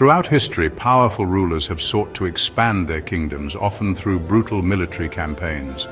Throughout history, powerful rulers have sought to expand their kingdoms, often through brutal military campaigns.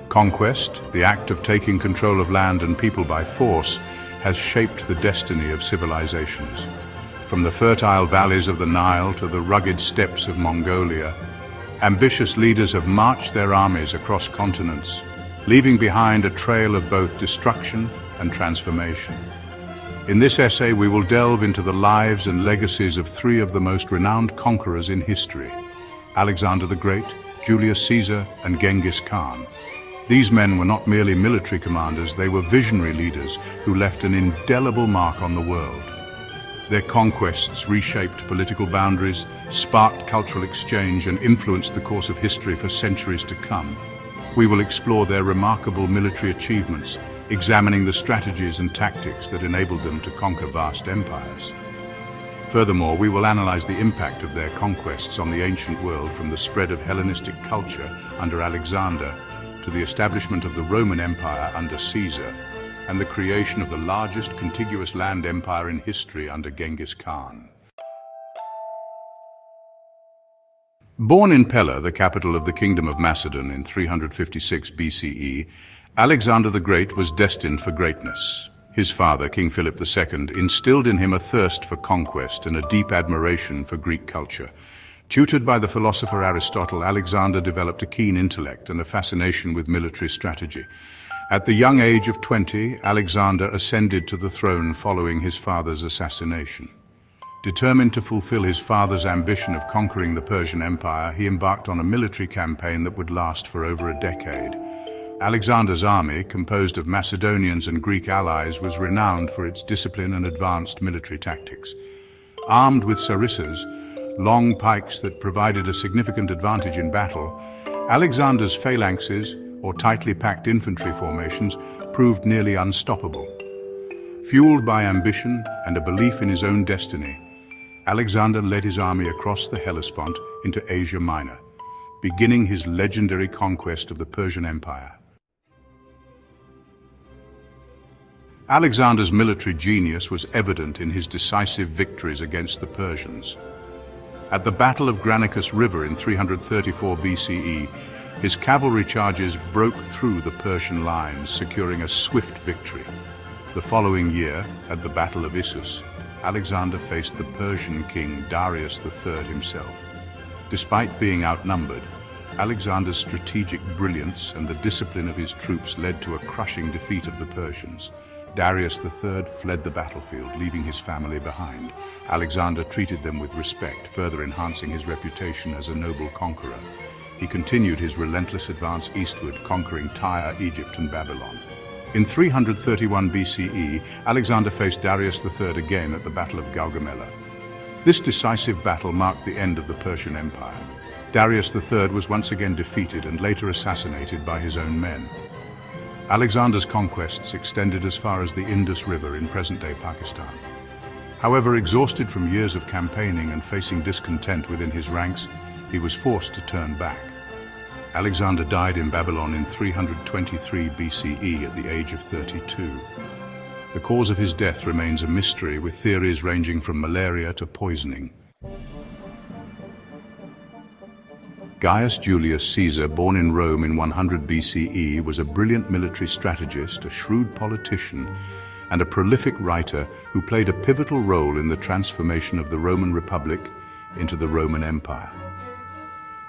Conquest, the act of taking control of land and people by force, has shaped the destiny of civilizations. From the fertile valleys of the Nile to the rugged steppes of Mongolia, ambitious leaders have marched their armies across continents, leaving behind a trail of both destruction and transformation. In this essay, we will delve into the lives and legacies of three of the most renowned conquerors in history: Alexander the Great, Julius Caesar, and Genghis Khan. These men were not merely military commanders, they were visionary leaders who left an indelible mark on the world. Their conquests reshaped political boundaries, sparked cultural exchange, and influenced the course of history for centuries to come. We will explore their remarkable military achievements, examining the strategies and tactics that enabled them to conquer vast empires. Furthermore, we will analyze the impact of their conquests on the ancient world, from the spread of Hellenistic culture under Alexander to the establishment of the Roman Empire under Caesar, and the creation of the largest contiguous land empire in history under Genghis Khan. Born in Pella, the capital of the Kingdom of Macedon, in 356 BCE, Alexander the Great was destined for greatness. His father, King Philip II, instilled in him a thirst for conquest and a deep admiration for Greek culture. Tutored by the philosopher Aristotle, Alexander developed a keen intellect and a fascination with military strategy. At the young age of 20, Alexander ascended to the throne following his father's assassination. Determined to fulfill his father's ambition of conquering the Persian Empire, he embarked on a military campaign that would last for over a decade. Alexander's army, composed of Macedonians and Greek allies, was renowned for its discipline and advanced military tactics. Armed with sarissas, long pikes that provided a significant advantage in battle, Alexander's phalanxes, or tightly packed infantry formations, proved nearly unstoppable. Fueled by ambition and a belief in his own destiny, Alexander led his army across the Hellespont into Asia Minor, beginning his legendary conquest of the Persian Empire. Alexander's military genius was evident in his decisive victories against the Persians. At the Battle of Granicus River in 334 BCE, his cavalry charges broke through the Persian lines, securing a swift victory. The following year, at the Battle of Issus, Alexander faced the Persian king Darius III himself. Despite being outnumbered, Alexander's strategic brilliance and the discipline of his troops led to a crushing defeat of the Persians. Darius III fled the battlefield, leaving his family behind. Alexander treated them with respect, further enhancing his reputation as a noble conqueror. He continued his relentless advance eastward, conquering Tyre, Egypt, and Babylon. In 331 BCE, Alexander faced Darius III again at the Battle of Gaugamela. This decisive battle marked the end of the Persian Empire. Darius III was once again defeated and later assassinated by his own men. Alexander's conquests extended as far as the Indus River in present-day Pakistan. However, exhausted from years of campaigning and facing discontent within his ranks, he was forced to turn back. Alexander died in Babylon in 323 BCE at the age of 32. The cause of his death remains a mystery, with theories ranging from malaria to poisoning. Gaius Julius Caesar, born in Rome in 100 BCE, was a brilliant military strategist, a shrewd politician, and a prolific writer who played a pivotal role in the transformation of the Roman Republic into the Roman Empire.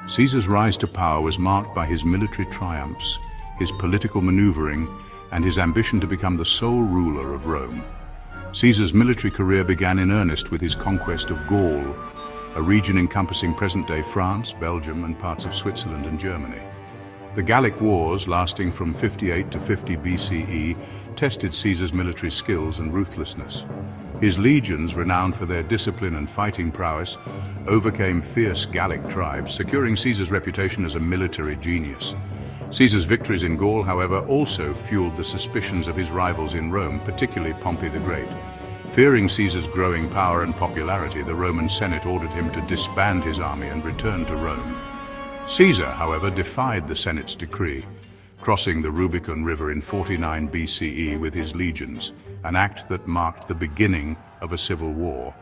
Caesar's rise to power was marked by his military triumphs, his political maneuvering, and his ambition to become the sole ruler of Rome. Caesar's military career began in earnest with his conquest of Gaul, a region encompassing present-day France, Belgium, and parts of Switzerland and Germany. The Gallic Wars, lasting from 58 to 50 BCE, tested Caesar's military skills and ruthlessness. His legions, renowned for their discipline and fighting prowess, overcame fierce Gallic tribes, securing Caesar's reputation as a military genius. Caesar's victories in Gaul, however, also fueled the suspicions of his rivals in Rome, particularly Pompey the Great. Fearing Caesar's growing power and popularity, the Roman Senate ordered him to disband his army and return to Rome. Caesar, however, defied the Senate's decree, crossing the Rubicon River in 49 BCE with his legions, an act that marked the beginning of a civil war.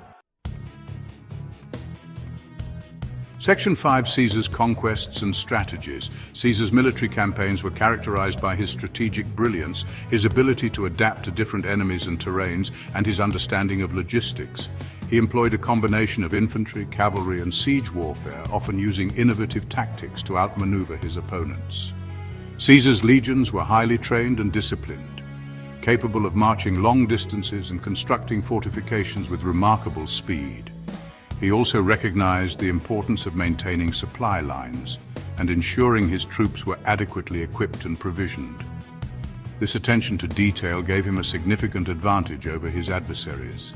Section 5: Caesar's conquests and strategies. Caesar's military campaigns were characterized by his strategic brilliance, his ability to adapt to different enemies and terrains, and his understanding of logistics. He employed a combination of infantry, cavalry, and siege warfare, often using innovative tactics to outmaneuver his opponents. Caesar's legions were highly trained and disciplined, capable of marching long distances and constructing fortifications with remarkable speed. He also recognized the importance of maintaining supply lines and ensuring his troops were adequately equipped and provisioned. This attention to detail gave him a significant advantage over his adversaries.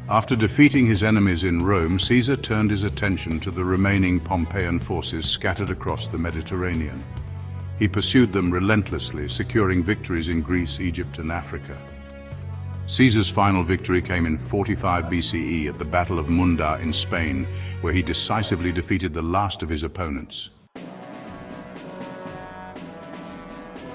After defeating his enemies in Rome, Caesar turned his attention to the remaining Pompeian forces scattered across the Mediterranean. He pursued them relentlessly, securing victories in Greece, Egypt, and Africa. Caesar's final victory came in 45 BCE at the Battle of Munda in Spain, where he decisively defeated the last of his opponents.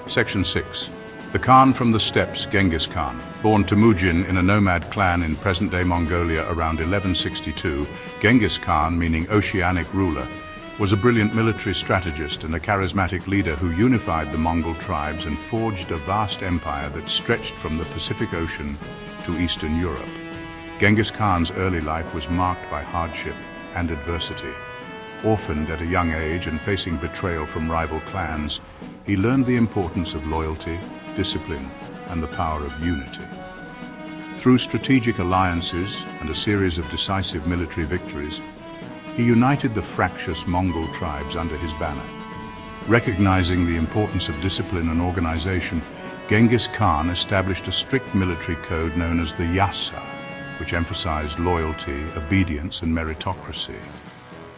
Section 6. The Khan from the steppes, Genghis Khan. Born Temujin in a nomad clan in present-day Mongolia around 1162, Genghis Khan, meaning oceanic ruler, was a brilliant military strategist and a charismatic leader who unified the Mongol tribes and forged a vast empire that stretched from the Pacific Ocean to Eastern Europe. Genghis Khan's early life was marked by hardship and adversity. Orphaned at a young age and facing betrayal from rival clans, he learned the importance of loyalty, discipline, and the power of unity. Through strategic alliances and a series of decisive military victories, he united the fractious Mongol tribes under his banner. Recognizing the importance of discipline and organization, Genghis Khan established a strict military code known as the Yasa, which emphasized loyalty, obedience, and meritocracy.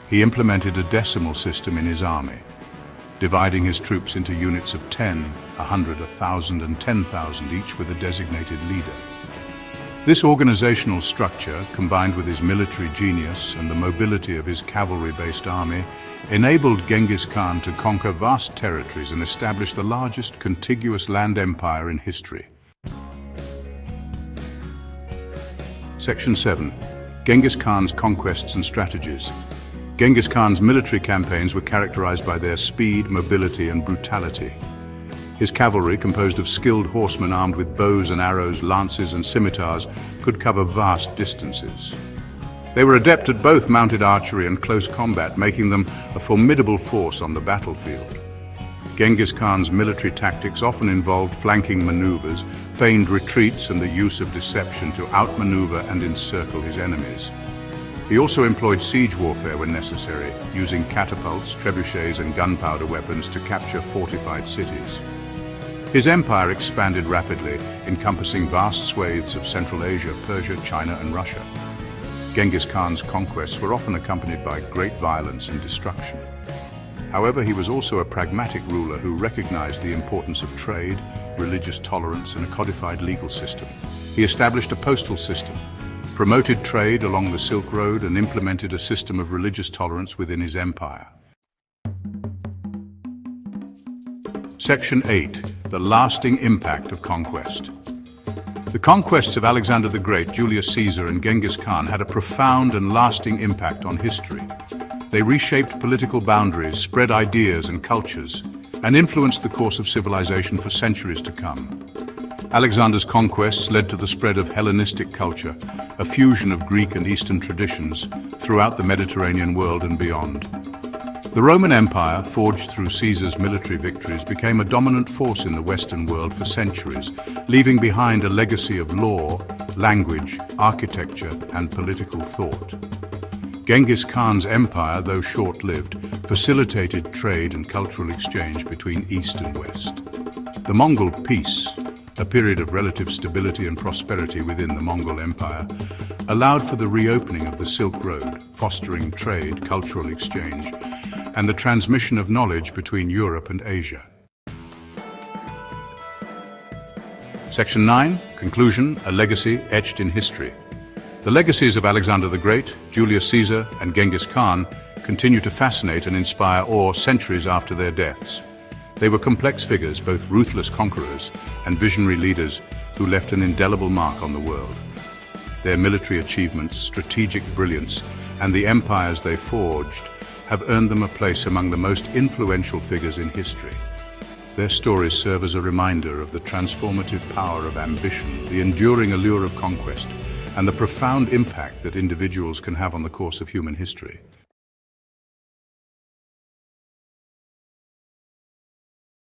He implemented a decimal system in his army, dividing his troops into units of 10, 100, 1,000, and 10,000 each with a designated leader. This organizational structure, combined with his military genius and the mobility of his cavalry-based army, enabled Genghis Khan to conquer vast territories and establish the largest contiguous land empire in history. Section 7. Genghis Khan's conquests and strategies. Genghis Khan's military campaigns were characterized by their speed, mobility, and brutality. His cavalry, composed of skilled horsemen armed with bows and arrows, lances and scimitars, could cover vast distances. They were adept at both mounted archery and close combat, making them a formidable force on the battlefield. Genghis Khan's military tactics often involved flanking maneuvers, feigned retreats, and the use of deception to outmaneuver and encircle his enemies. He also employed siege warfare when necessary, using catapults, trebuchets, and gunpowder weapons to capture fortified cities. His empire expanded rapidly, encompassing vast swathes of Central Asia, Persia, China, and Russia. Genghis Khan's conquests were often accompanied by great violence and destruction. However, he was also a pragmatic ruler who recognized the importance of trade, religious tolerance, and a codified legal system. He established a postal system, promoted trade along the Silk Road, and implemented a system of religious tolerance within his empire. Section 8. The lasting impact of conquest. The conquests of Alexander the Great, Julius Caesar, and Genghis Khan had a profound and lasting impact on history. They reshaped political boundaries, spread ideas and cultures, and influenced the course of civilization for centuries to come. Alexander's conquests led to the spread of Hellenistic culture, a fusion of Greek and Eastern traditions throughout the Mediterranean world and beyond. The Roman Empire, forged through Caesar's military victories, became a dominant force in the Western world for centuries, leaving behind a legacy of law, language, architecture, and political thought. Genghis Khan's empire, though short-lived, facilitated trade and cultural exchange between East and West. The Mongol Peace, a period of relative stability and prosperity within the Mongol Empire, allowed for the reopening of the Silk Road, fostering trade, cultural exchange, and the transmission of knowledge between Europe and Asia. Section 9. Conclusion, a legacy etched in history. The legacies of Alexander the Great, Julius Caesar, and Genghis Khan continue to fascinate and inspire awe centuries after their deaths. They were complex figures, both ruthless conquerors and visionary leaders who left an indelible mark on the world. Their military achievements, strategic brilliance, and the empires they forged have earned them a place among the most influential figures in history. Their stories serve as a reminder of the transformative power of ambition, the enduring allure of conquest, and the profound impact that individuals can have on the course of human history.